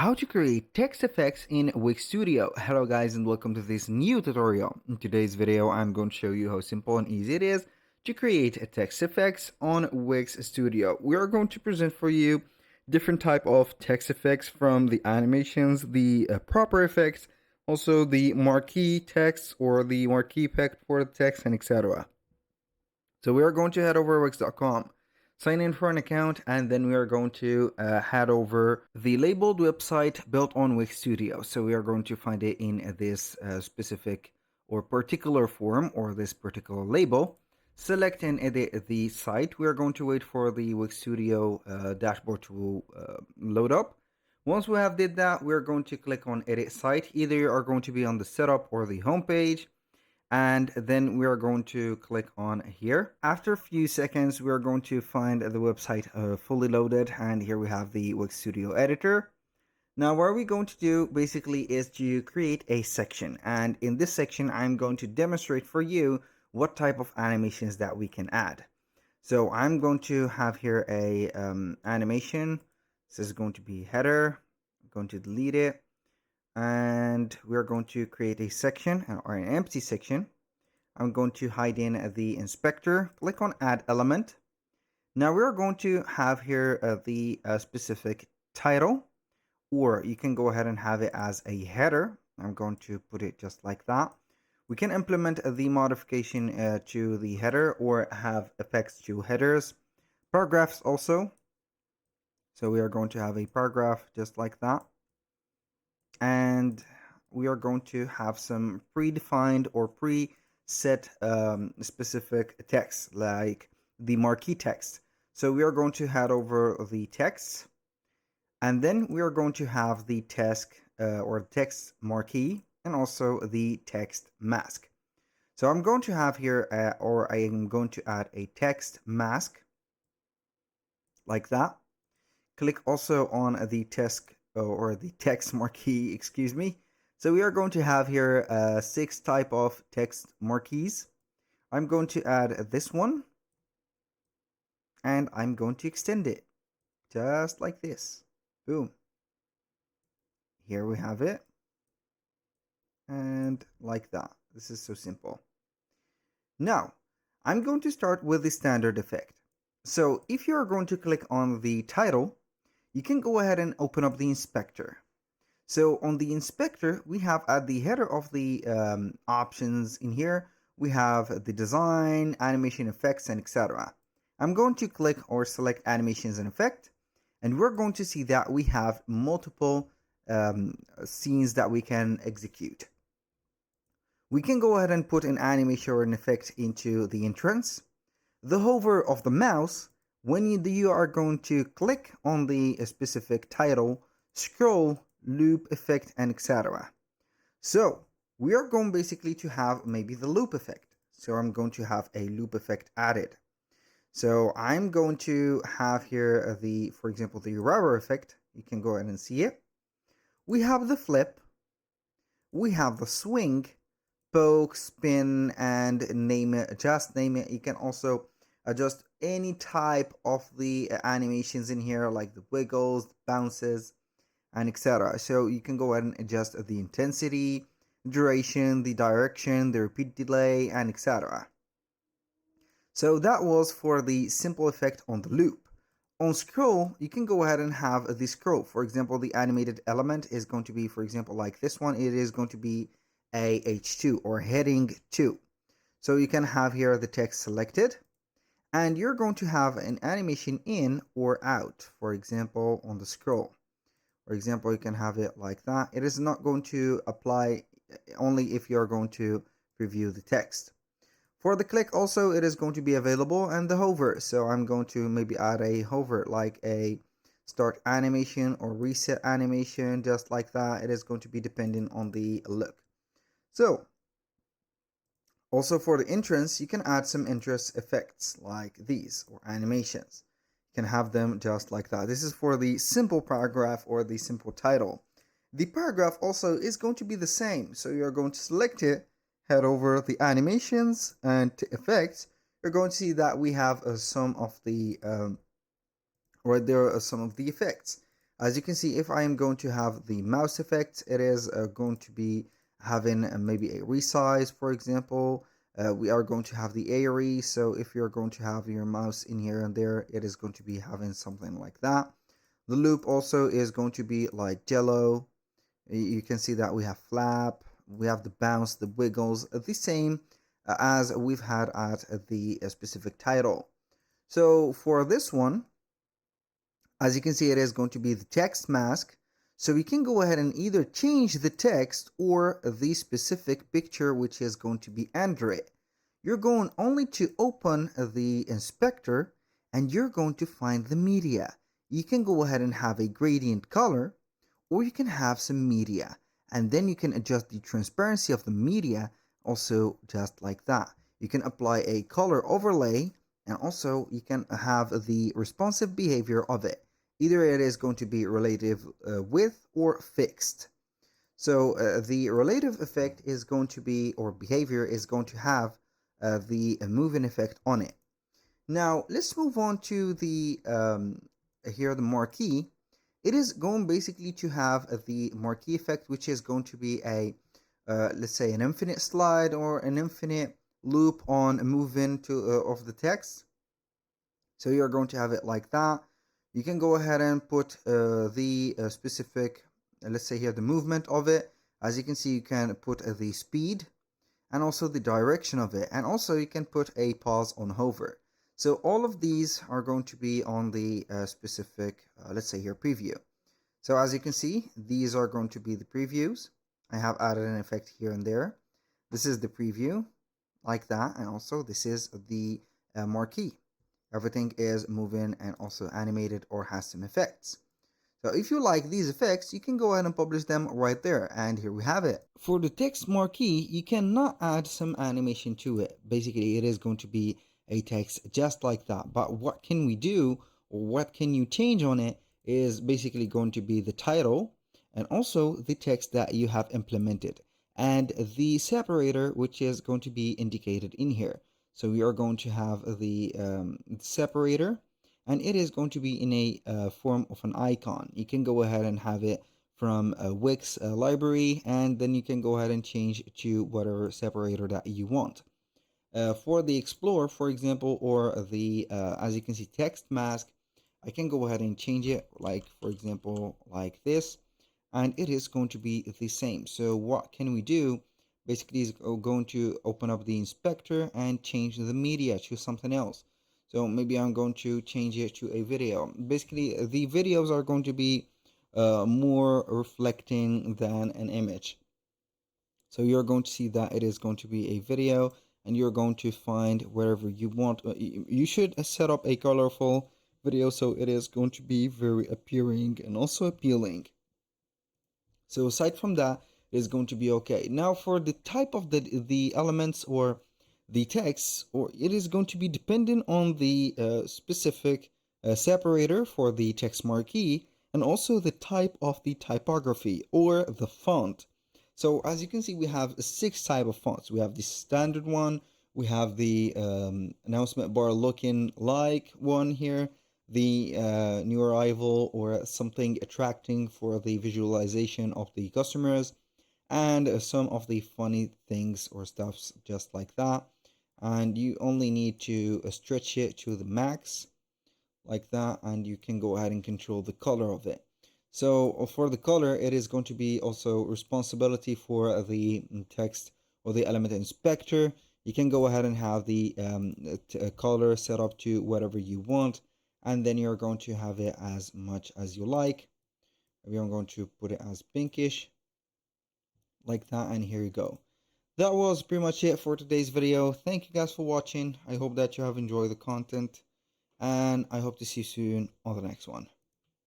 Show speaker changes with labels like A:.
A: How to create text effects in Wix Studio. Hello guys and welcome to this new tutorial. In today's video I'm going to show you how simple and easy it is to create text effects on Wix Studio. We are going to present for you different type of text effects, from the animations, the proper effects, also the marquee text or the marquee effect for the text, and etc. So we are going to head over to wix.com, sign in for an account, and then we are going to head over the labeled website built on Wix Studio. So we are going to find it in this specific or particular form, or this particular label. Select and edit the site. We are going to wait for the Wix Studio dashboard to load up. Once we have did that, we're going to click on edit site. Either you are going to be on the setup or the home page, and then we are going to click on here. After a few seconds, we are going to find the website fully loaded, and here we have the Wix Studio editor. Now what we're going to do basically is to create a section, and in this section I'm going to demonstrate for you what type of animations that we can add. So I'm going to have here a animation. This is going to be header. I'm going to delete it, and we're going to create a section or an empty section. I'm going to hide in the inspector, click on add element. Now we're going to have here the specific title, or you can go ahead and have it as a header. I'm going to put it just like that. We can implement the modification to the header, or have effects to headers. Paragraphs also. So we are going to have a paragraph just like that. And we are going to have some predefined or preset specific text, like the marquee text. So we are going to head over the text, and then we are going to have the text or text marquee, and also the text mask. So I'm going to have here or I am going to add a text mask like that. Click also on the text or the text marquee, excuse me. So we are going to have here 6 type of text marquees. I'm going to add this one, and I'm going to extend it just like this. Boom. Here we have it, and like that. This is so simple. Now I'm going to start with the standard effect. So if you're going to click on the title, you can go ahead and open up the inspector. So on the inspector, we have at the header of the options in here, we have the design, animation effects, and etc. I'm going to click or select animations and effect, and we're going to see that we have multiple scenes that we can execute. We can go ahead and put an animation or an effect into the entrance. The hover of the mouse, when you are going to click on the specific title, scroll, loop effect, and etc. So we are going basically to have maybe the loop effect. So I'm going to have a loop effect added. So I'm going to have here for example, the rubber effect. You can go ahead and see it. We have the flip. We have the swing, poke, spin, and name it, just name it. You can also adjust any type of the animations in here, like the wiggles, the bounces, and etc. So you can go ahead and adjust the intensity, duration, the direction, the repeat delay, and etc. So that was for the simple effect on the loop. On scroll, you can go ahead and have the scroll. For example, the animated element is going to be, for example, like this one, it is going to be a H2 or heading 2. So you can have here the text selected, and you're going to have an animation in or out. For example, on the scroll. For example, you can have it like that. It is not going to apply only if you're going to preview the text. For the click also, it is going to be available, and the hover. So I'm going to maybe add a hover, like a start animation or reset animation, just like that. It is going to be dependent on the look. So also for the entrance, you can add some entrance effects like these, or animations. You can have them just like that. This is for the simple paragraph or the simple title. The paragraph also is going to be the same. So you're going to select it, head over the animations and effects. You're going to see that we have some of the or there are some of the effects. As you can see, if I am going to have the mouse effect, it is going to be having maybe a resize, for example. We are going to have the airy, so if you're going to have your mouse in here and there, it is going to be having something like that. The loop also is going to be like jello. You can see that we have flap, we have the bounce, the wiggles, the same as we've had at the specific title. So for this one, as you can see, it is going to be the text mask. So we can go ahead and either change the text or the specific picture, which is going to be under it. You're going only to open the inspector and you're going to find the media. You can go ahead and have a gradient color, or you can have some media, and then you can adjust the transparency of the media also just like that. You can apply a color overlay, and also you can have the responsive behavior of it. Either it is going to be relative with or fixed. So the relative effect is going to be, or behavior is going to have the moving effect on it. Now let's move on to the here the marquee. It is going basically to have the marquee effect, which is going to be a let's say an infinite slide or an infinite loop on moving to of the text. So you're going to have it like that. You can go ahead and put the specific, let's say here, the movement of it. As you can see, you can put the speed and also the direction of it. And also you can put a pause on hover. So all of these are going to be on the specific, let's say here, preview. So as you can see, these are going to be the previews. I have added an effect here and there. This is the preview, like that. And also this is the marquee. Everything is moving and also animated or has some effects. So if you like these effects, you can go ahead and publish them right there. And here we have it. For the text marquee, you cannot add some animation to it. Basically, it is going to be a text just like that. But what can we do, or what can you change on it, is basically going to be the title and also the text that you have implemented and the separator, which is going to be indicated in here. So we are going to have the separator, and it is going to be in a form of an icon. You can go ahead and have it from a Wix library, and then you can go ahead and change to whatever separator that you want. For the Explore, for example, or the, as you can see, text mask, I can go ahead and change it, like, for example, like this, and it is going to be the same. So what can we do? Basically, is going to open up the inspector and change the media to something else. So maybe I'm going to change it to a video. Basically, the videos are going to be more reflecting than an image. So you're going to see that it is going to be a video, and you're going to find wherever you want. You should set up a colorful video so it is going to be very appealing and also appealing. So aside from that, it is going to be okay. Now for the type of the elements or the text, or it is going to be dependent on the specific separator for the text marquee, and also the type of the typography or the font. So as you can see, we have 6 type of fonts. We have the standard one, we have the announcement bar looking like one here, the new arrival or something attracting for the visualization of the customers, and some of the funny things or stuffs just like that. And you only need to stretch it to the max like that, and you can go ahead and control the color of it. So for the color, it is going to be also responsibility for the text or the element inspector. You can go ahead and have the color set up to whatever you want, and then you're going to have it as much as you like. We are going to put it as pinkish like that, and here you go. That was pretty much it for today's video. Thank you guys for watching. I hope that you have enjoyed the content, and I hope to see you soon on the next one.